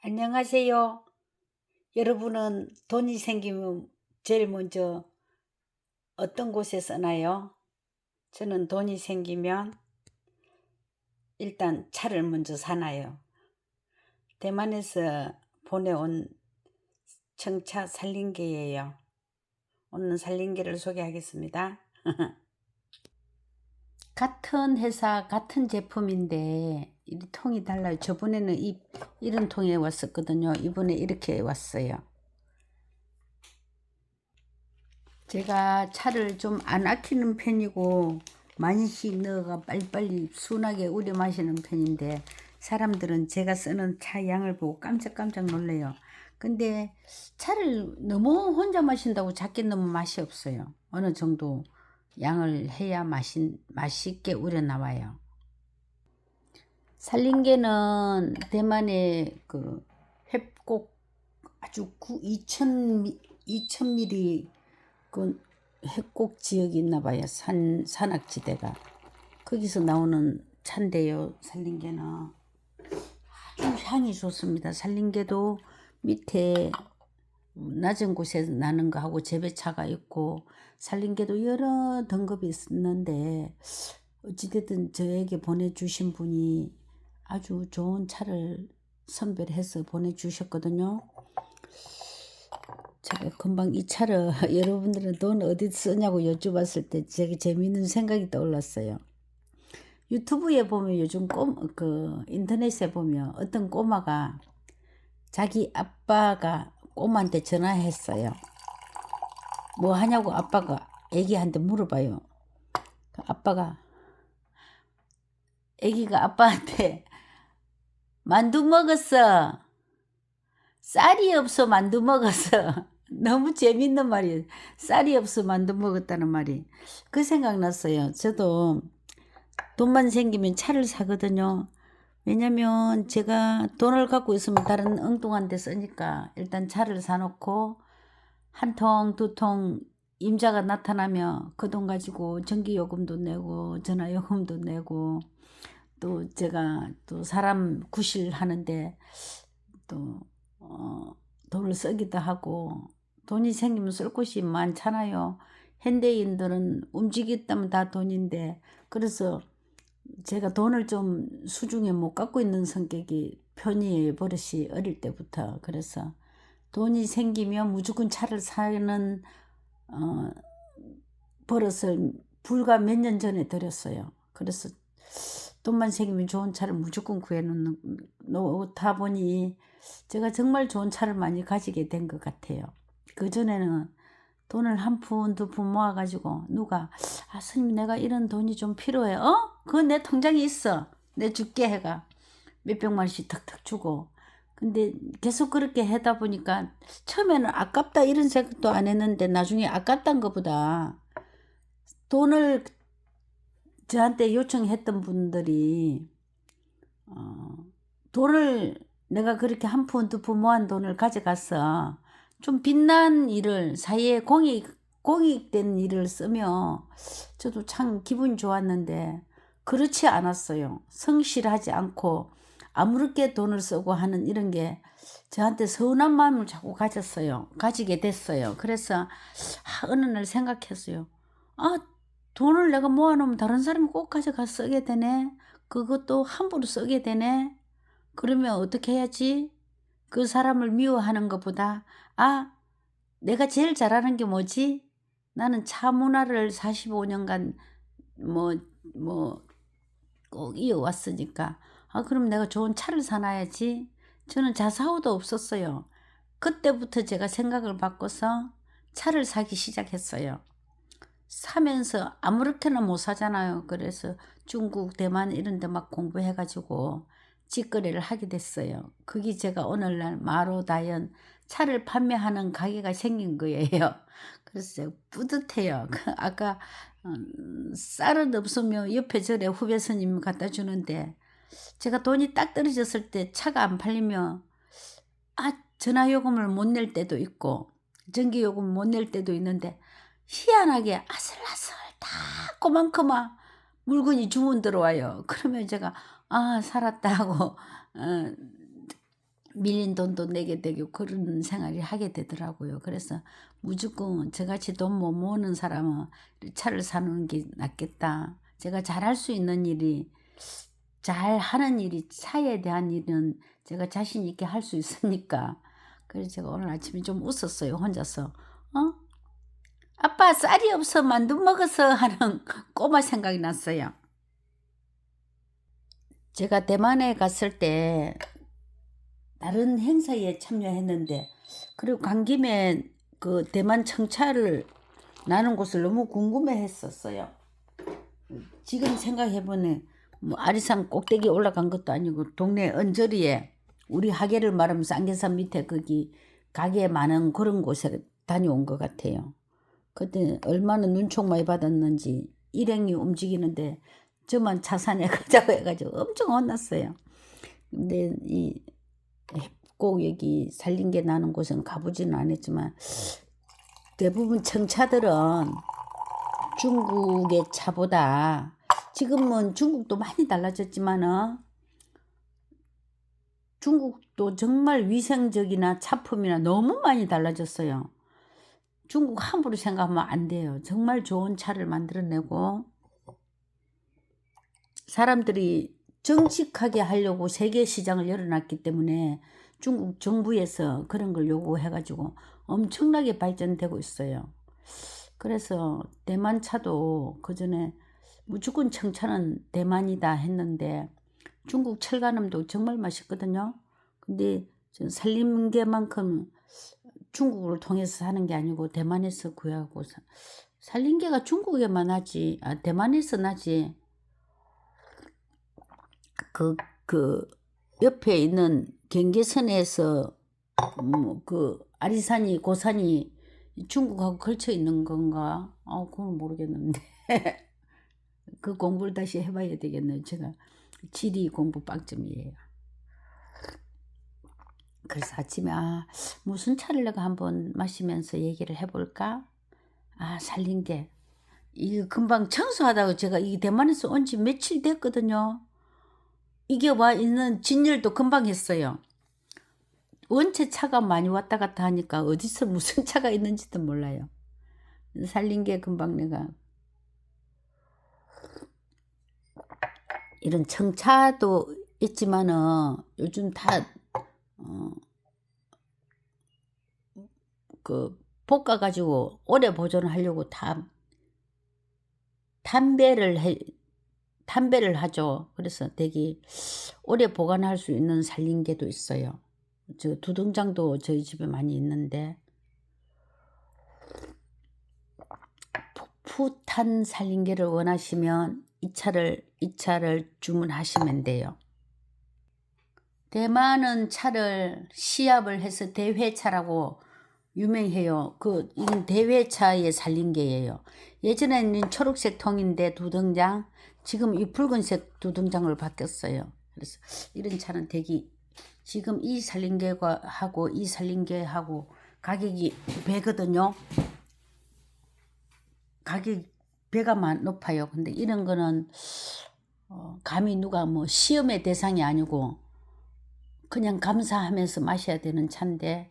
안녕하세요. 여러분은 돈이 생기면 제일 먼저 어떤 곳에 쓰나요? 저는 돈이 생기면 일단 차를 먼저 사나요. 대만에서 보내온 청차 살림개예요. 오늘 살림개를 소개하겠습니다. 같은 회사 같은 제품인데 이 통이 달라요. 저번에는 이런 통에 왔었거든요. 이번에 이렇게 왔어요. 제가 차를 좀 안 아끼는 편이고 많이씩 넣어가 빨리빨리 순하게 우려 마시는 편인데 사람들은 제가 쓰는 차 양을 보고 깜짝깜짝 놀래요. 근데 차를 너무 혼자 마신다고 작게 넣으면 맛이 없어요. 어느 정도 양을 해야 맛있게 우려 나와요. 살림개는 대만의 그 획곡 아주 2000ml 그 핵곡 지역이 있나 봐요. 산악지대가. 거기서 나오는 차인데요. 살림개는 아주 향이 좋습니다. 살림개도 밑에 낮은 곳에서 나는 거하고 재배차가 있고 살림개도 여러 등급이 있는데 어찌됐든 저에게 보내주신 분이 아주 좋은 차를 선별해서 보내주셨거든요. 제가 금방 이 차를 여러분들은 돈 어디 쓰냐고 여쭤봤을 때 제게 재미있는 생각이 떠올랐어요. 유튜브에 보면 요즘 인터넷에 보면 어떤 꼬마가 자기 아빠가 꼬마한테 전화했어요. 뭐 하냐고 아빠가 애기한테 물어봐요. 애기가 아빠한테 만두 먹었어. 쌀이 없어 만두 먹었어. 너무 재밌는 말이에요. 쌀이 없어 만두 먹었다는 말이. 그 생각 났어요. 저도 돈만 생기면 차를 사거든요. 왜냐면 제가 돈을 갖고 있으면 다른 엉뚱한 데 쓰니까 일단 차를 사놓고 한 통, 두 통 임자가 나타나면 그 돈 가지고 전기요금도 내고 전화요금도 내고 또 제가 또 사람 구실하는데 또 돈을 쓰기도 하고 돈이 생기면 쓸 곳이 많잖아요. 현대인들은 움직였다면 다 돈인데 그래서 제가 돈을 좀 수중에 못 갖고 있는 성격이 편히 버릇이 어릴 때부터 그래서 돈이 생기면 무조건 차를 사는 버릇을 불과 몇 년 전에 들였어요. 그래서 돈만 생기면 좋은 차를 무조건 구해놓다 보니 제가 정말 좋은 차를 많이 가지게 된 것 같아요. 그전에는 돈을 한 푼, 두 푼 모아가지고 누가 스님 내가 이런 돈이 좀 필요해. 그건 내 통장에 있어. 내 줄게 해가 몇백만 원씩 턱턱 주고 근데 계속 그렇게 하다 보니까 처음에는 아깝다 이런 생각도 안 했는데 나중에 아깝단 것보다 돈을 저한테 요청했던 분들이 돈을 내가 그렇게 한 푼, 두 푼 모은 돈을 가져가서 좀 빛난 일을 사이에 공익된 일을 쓰며 저도 참 기분 좋았는데 그렇지 않았어요. 성실하지 않고 아무렇게 돈을 쓰고 하는 이런 게 저한테 서운한 마음을 자꾸 가지게 됐어요. 그래서 어느 날 생각했어요. 돈을 내가 모아놓으면 다른 사람이 꼭 가져가 쓰게 되네. 그것도 함부로 쓰게 되네. 그러면 어떻게 해야지? 그 사람을 미워하는 것보다 내가 제일 잘하는 게 뭐지? 나는 차 문화를 45년간 꼭 이어왔으니까 그럼 내가 좋은 차를 사놔야지. 저는 자사후도 없었어요. 그때부터 제가 생각을 바꿔서 차를 사기 시작했어요. 사면서 아무렇게나 못 사잖아요. 그래서 중국, 대만 이런 데 막 공부해가지고 직거래를 하게 됐어요. 그게 제가 오늘날 마로다연 차를 판매하는 가게가 생긴 거예요. 그래서 제가 뿌듯해요. 아까 쌀은 없으면 옆에 절에 후배 스님 갖다 주는데 제가 돈이 딱 떨어졌을 때 차가 안 팔리면 전화요금을 못 낼 때도 있고 전기요금 못 낼 때도 있는데 희한하게 아슬아슬 다 꼬만코만 물건이 주문 들어와요. 그러면 제가 살았다 하고 밀린 돈도 내게 되고 그런 생활을 하게 되더라고요. 그래서 무조건 저같이 돈 못 모으는 사람은 차를 사는 게 낫겠다. 제가 잘할 수 있는 일이, 잘하는 일이, 차에 대한 일은 제가 자신 있게 할 수 있으니까. 그래서 제가 오늘 아침에 좀 웃었어요. 혼자서. 아빠 쌀이 없어 만두 먹어서 하는 꼬마 생각이 났어요. 제가 대만에 갔을 때 다른 행사에 참여했는데, 그리고 간 김에 그 대만 청차를 나는 곳을 너무 궁금해 했었어요. 지금 생각해보니 뭐 아리산 꼭대기 올라간 것도 아니고 동네 언저리에, 우리 하계를 말하면 쌍계산 밑에 거기 가게 많은 그런 곳에 다녀온 것 같아요. 그때 얼마나 눈총 많이 받았는지. 일행이 움직이는데 저만 차산에 가자고 해가지고 엄청 혼났어요. 근데 꼭 여기 살린개 나는 곳은 가보지는 않았지만 대부분 청차들은 중국의 차보다, 지금은 중국도 많이 달라졌지만 중국도 정말 위생적이나 차품이나 너무 많이 달라졌어요. 중국 함부로 생각하면 안 돼요. 정말 좋은 차를 만들어내고 사람들이 정직하게 하려고 세계 시장을 열어놨기 때문에 중국 정부에서 그런 걸 요구해가지고 엄청나게 발전되고 있어요. 그래서 대만 차도 그전에 무조건 청차는 대만이다 했는데 중국 철간음도 정말 맛있거든요. 근데 살림개만큼 중국을 통해서 사는 게 아니고 대만에서 구하고, 살림개가 중국에만 나지, 대만에서 나지. 그 옆에 있는 경계선에서 그 아리산이 고산이 중국하고 걸쳐 있는 건가? 그건 모르겠는데. 그 공부를 다시 해봐야 되겠네요. 제가 지리 공부 빵점이에요. 그래서 아침에 무슨 차를 내가 한번 마시면서 얘기를 해볼까? 살린개. 이거 금방 청소하다가 제가 이 대만에서 온 지 며칠 됐거든요. 이게 와 있는 진열도 금방 했어요. 원체 차가 많이 왔다 갔다 하니까 어디서 무슨 차가 있는지도 몰라요. 살린개 금방 내가. 이런 청차도 있지만은 요즘 다 볶아가지고 오래 보존하려고 다 담배를 하죠. 그래서 되게 오래 보관할 수 있는 살린개도 있어요. 저 두둥장도 저희 집에 많이 있는데, 풋한 살린개를 원하시면 이 차를 주문하시면 돼요. 대만은 차를 시합을 해서 대회차라고 유명해요. 이건 대회차의 살린개예요. 예전에는 초록색 통인데 두둥장, 지금 이 붉은색 두둥장으로 바뀌었어요. 그래서 이런 차는 되게, 지금 이 살린개하고 이 살린개하고 가격이 배거든요. 가격 배가 높아요. 근데 이런 거는 감히 누가 뭐 시험의 대상이 아니고 그냥 감사하면서 마셔야 되는 차인데,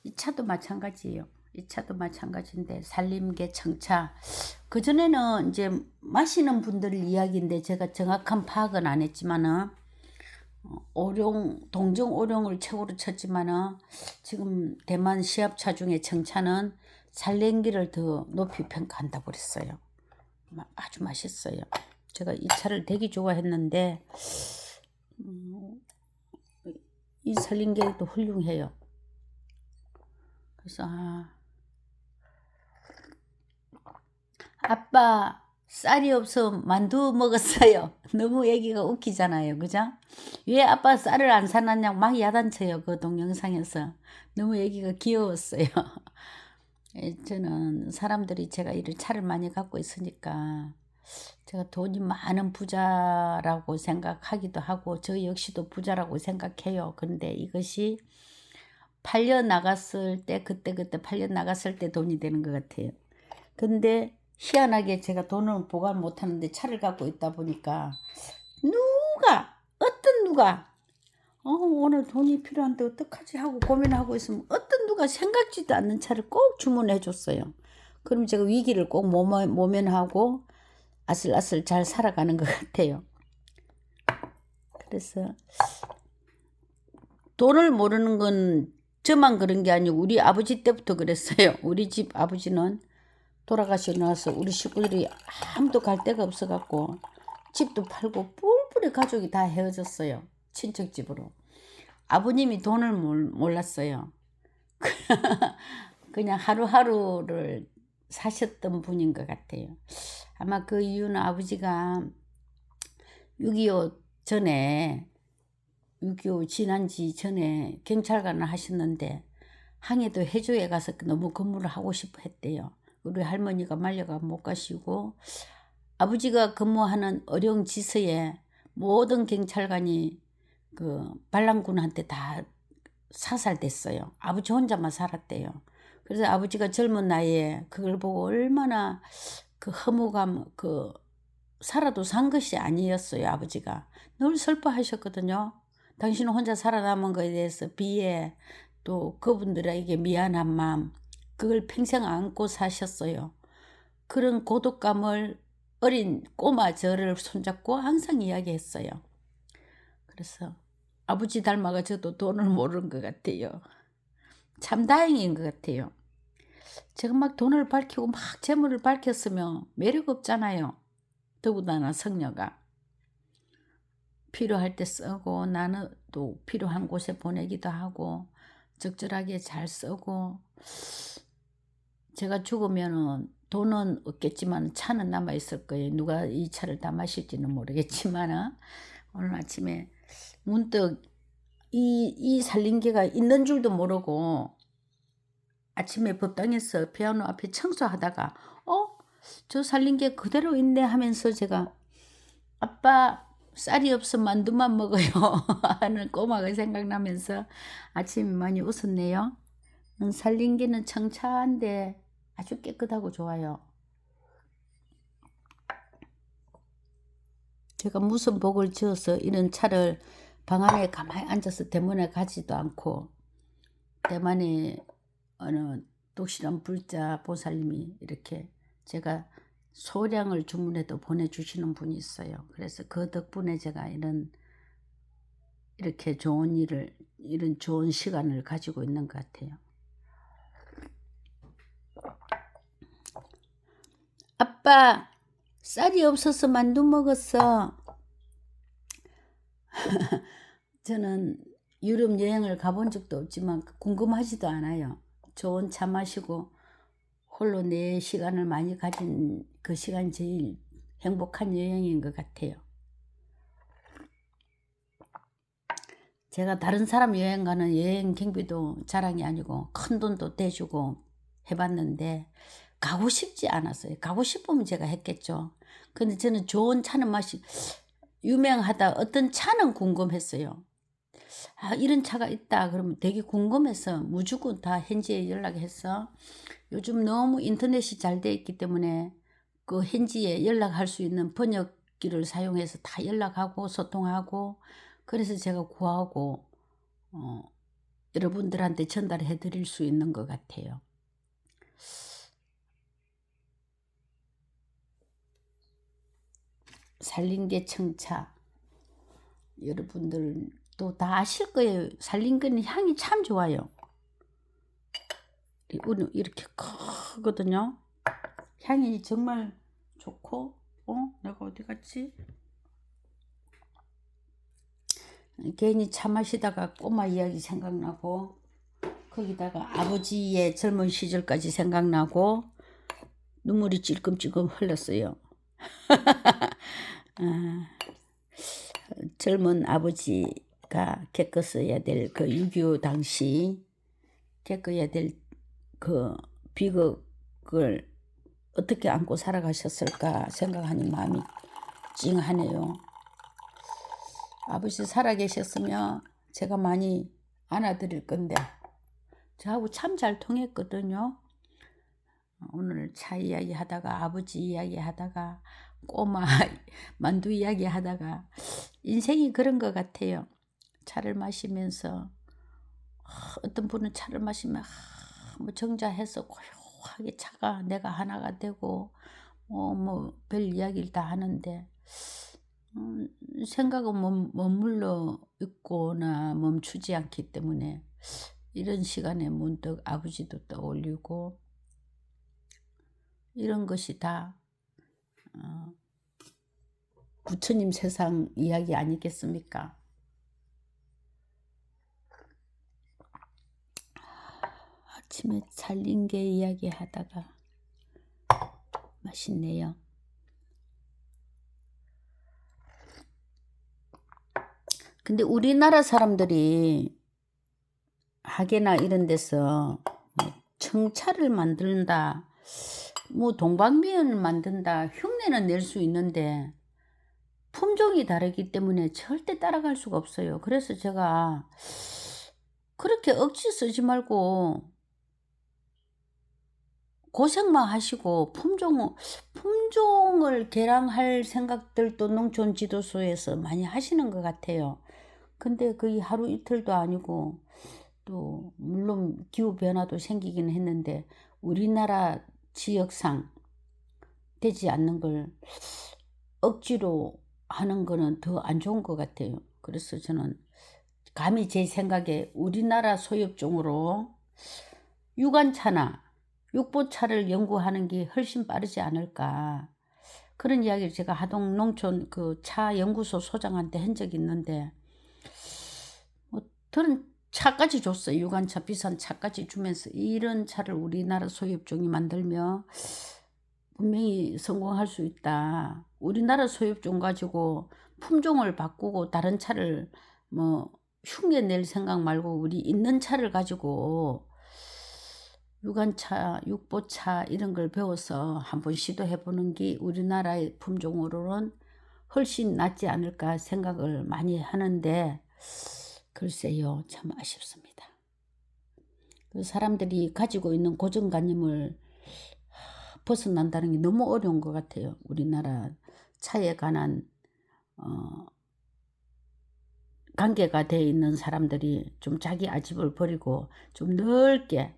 이 차도 마찬가지예요. 이 차도 마찬가지인데 살림개 청차. 그전에는 이제 마시는 분들 이야기인데 제가 정확한 파악은 안 했지만은 동정 오룡을 최고로 쳤지만은 지금 대만 시합차 중에 청차는 살림개를 더 높이 평가한다고 그랬어요. 아주 맛있어요. 제가 이 차를 되게 좋아했는데 이 살림개도 훌륭해요. 그래서 아빠 쌀이 없어 만두 먹었어요. 너무 얘기가 웃기잖아요. 그죠? 왜 아빠 쌀을 안 사놨냐고 막 야단쳐요. 그 동영상에서. 너무 얘기가 귀여웠어요. 저는 사람들이 제가 이런 차를 많이 갖고 있으니까 제가 돈이 많은 부자라고 생각하기도 하고 저 역시도 부자라고 생각해요. 근데 이것이 팔려 나갔을 때 그때 팔려 나갔을 때 돈이 되는 것 같아요. 근데 희한하게 제가 돈을 보관 못하는데 차를 갖고 있다 보니까 어떤 누가 오늘 돈이 필요한데 어떡하지 하고 고민하고 있으면 어떤 누가 생각지도 않는 차를 꼭 주문해 줬어요. 그럼 제가 위기를 꼭 모면하고 아슬아슬 잘 살아가는 것 같아요. 그래서 돈을 모르는 건 저만 그런 게 아니고 우리 아버지 때부터 그랬어요. 우리 집 아버지는 돌아가시고 나서 우리 식구들이 아무도 갈 데가 없어갖고 집도 팔고 뿔뿔이 가족이 다 헤어졌어요. 친척집으로. 아버님이 돈을 몰랐어요. 그냥 하루하루를 사셨던 분인 것 같아요. 아마 그 이유는 아버지가 6.25 전에 6.25 지난 지 전에 경찰관을 하셨는데 항해도 해조에 가서 너무 근무를 하고 싶어 했대요. 우리 할머니가 말려가 못 가시고 아버지가 근무하는 어려운 지서에 모든 경찰관이 그 반란군한테 다 사살됐어요. 아버지 혼자만 살았대요. 그래서 아버지가 젊은 나이에 그걸 보고 얼마나 그 허무감, 살아도 산 것이 아니었어요. 아버지가 늘 슬퍼하셨거든요. 당신은 혼자 살아남은 것에 대해서 비애, 또 그분들에게 미안한 마음, 그걸 평생 안고 사셨어요. 그런 고독감을 어린 꼬마 저를 손잡고 항상 이야기했어요. 그래서 아버지 닮아가 저도 돈을 모르는 것 같아요. 참 다행인 것 같아요. 제가 막 돈을 밝히고 막 재물을 밝혔으면 매력 없잖아요. 더군다나 성녀가. 필요할 때 쓰고 나는 또 필요한 곳에 보내기도 하고 적절하게 잘 쓰고 제가 죽으면은 돈은 없겠지만 차는 남아 있을 거예요. 누가 이 차를 다 마실지는 모르겠지만 오늘 아침에 문득 이 살림개가 있는 줄도 모르고 아침에 법당에서 피아노 앞에 청소하다가 저 살림개 그대로 있네 하면서 제가 아빠 쌀이 없어 만두만 먹어요 하는 꼬마가 생각나면서 아침에 많이 웃었네요. 살림개는 청차한데 아주 깨끗하고 좋아요. 제가 무슨 복을 지어서 이런 차를 방 안에 가만히 앉아서 대문에 가지도 않고 대만에 어느 독실한 불자 보살님이 이렇게 제가 소량을 주문해도 보내주시는 분이 있어요. 그래서 그 덕분에 제가 이렇게 좋은 이런 좋은 시간을 가지고 있는 것 같아요. 아빠, 쌀이 없어서 만두 먹었어. 저는 유럽 여행을 가본 적도 없지만 궁금하지도 않아요. 좋은 차 마시고 홀로 내 시간을 많이 가진 그 시간이 제일 행복한 여행인 것 같아요. 제가 다른 사람 여행 가는 여행 경비도 자랑이 아니고 큰 돈도 대주고 해봤는데 가고 싶지 않았어요. 가고 싶으면 제가 했겠죠. 근데 저는 좋은 차는 맛이 유명하다. 어떤 차는 궁금했어요. 이런 차가 있다 그러면 되게 궁금해서 무조건 다 현지에 연락했어. 요즘 너무 인터넷이 잘 돼 있기 때문에 그 현지에 연락할 수 있는 번역기를 사용해서 다 연락하고 소통하고 그래서 제가 구하고 여러분들한테 전달해 드릴 수 있는 것 같아요. 살림개 청차 여러분들도 다 아실 거예요. 살림개는 향이 참 좋아요. 이렇게 크거든요. 향이 정말 좋고 내가 어디 갔지? 괜히 차 마시다가 꼬마 이야기 생각나고 거기다가 아버지의 젊은 시절까지 생각나고 눈물이 찔끔찔끔 흘렀어요. 젊은 아버지가 겪었어야 될 그 6.25 당시 겪어야 될 그 비극을 어떻게 안고 살아가셨을까 생각하는 마음이 찡하네요. 아버지 살아계셨으면 제가 많이 안아드릴 건데 저하고 참 잘 통했거든요. 오늘 차 이야기 하다가 아버지 이야기 하다가 꼬마 만두 이야기 하다가 인생이 그런 것 같아요. 차를 마시면서 어떤 분은 차를 마시면 뭐 정자해서 고요하게 차가 내가 하나가 되고 뭐 별 이야기를 다 하는데 생각은 머물러 있거나 멈추지 않기 때문에 이런 시간에 문득 아버지도 떠올리고 이런 것이 다 부처님 세상 이야기 아니겠습니까? 아침에 살린게 이야기 하다가 맛있네요. 근데 우리나라 사람들이 하계나 이런 데서 청차를 만든다, 뭐 동방미연을 만든다, 흉내는 낼 수 있는데 품종이 다르기 때문에 절대 따라갈 수가 없어요. 그래서 제가 그렇게 억지 쓰지 말고 고생만 하시고 품종을 개량할 생각들도 농촌 지도소에서 많이 하시는 것 같아요. 근데 거의 하루 이틀도 아니고 또 물론 기후 변화도 생기긴 했는데 우리나라 지역상 되지 않는 걸 억지로 하는 거는 더 안 좋은 것 같아요. 그래서 저는 감히 제 생각에 우리나라 소엽종으로 유관차나 육보차를 연구하는 게 훨씬 빠르지 않을까. 그런 이야기를 제가 하동 농촌 그 차 연구소 소장한테 한 적이 있는데 뭐 들은 차까지 줬어요. 유관차 비싼 차까지 주면서 이런 차를 우리나라 소엽종이 만들며 분명히 성공할 수 있다. 우리나라 소엽종 가지고 품종을 바꾸고 다른 차를 뭐 흉내 낼 생각 말고 우리 있는 차를 가지고 유관차, 육보차 이런 걸 배워서 한번 시도해보는 게 우리나라의 품종으로는 훨씬 낫지 않을까 생각을 많이 하는데 글쎄요, 참 아쉽습니다. 그 사람들이 가지고 있는 고정관념을 벗어난다는 게 너무 어려운 것 같아요. 우리나라 차에 관한 관계가 돼 있는 사람들이 좀 자기 아집을 버리고 좀 넓게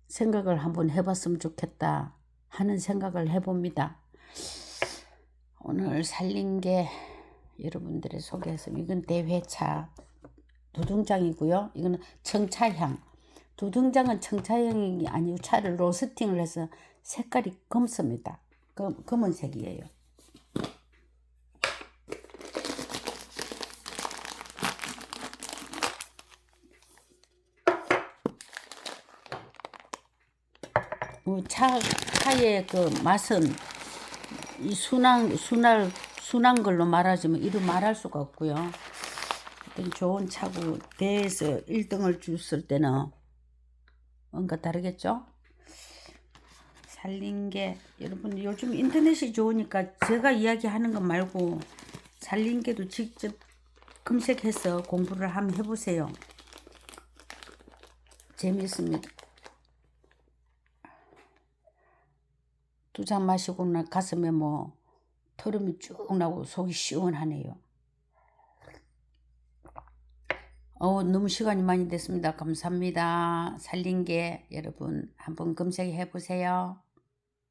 생각을 한번 해봤으면 좋겠다 하는 생각을 해봅니다. 오늘 살린 게 여러분들의 소개해서 이건 대회차 두둥장이고요. 이거는 청차향. 두둥장은 청차향이 아니고 차를 로스팅을 해서 색깔이 검습니다. 검은색이에요. 차의 그 맛은 이 순한 걸로 말하자면 이루 말할 수가 없고요. 좋은 차고 대회에서 1등을 줬을 때는 뭔가 다르겠죠? 살린 게 여러분 요즘 인터넷이 좋으니까 제가 이야기하는 것 말고 살린 게도 직접 검색해서 공부를 한번 해보세요. 재미있습니다. 두 잔 마시고 나 가슴에 뭐 터름이 쭉 나고 속이 시원하네요. 너무 시간이 많이 됐습니다. 감사합니다. 살린 게 여러분 한번 검색해 보세요.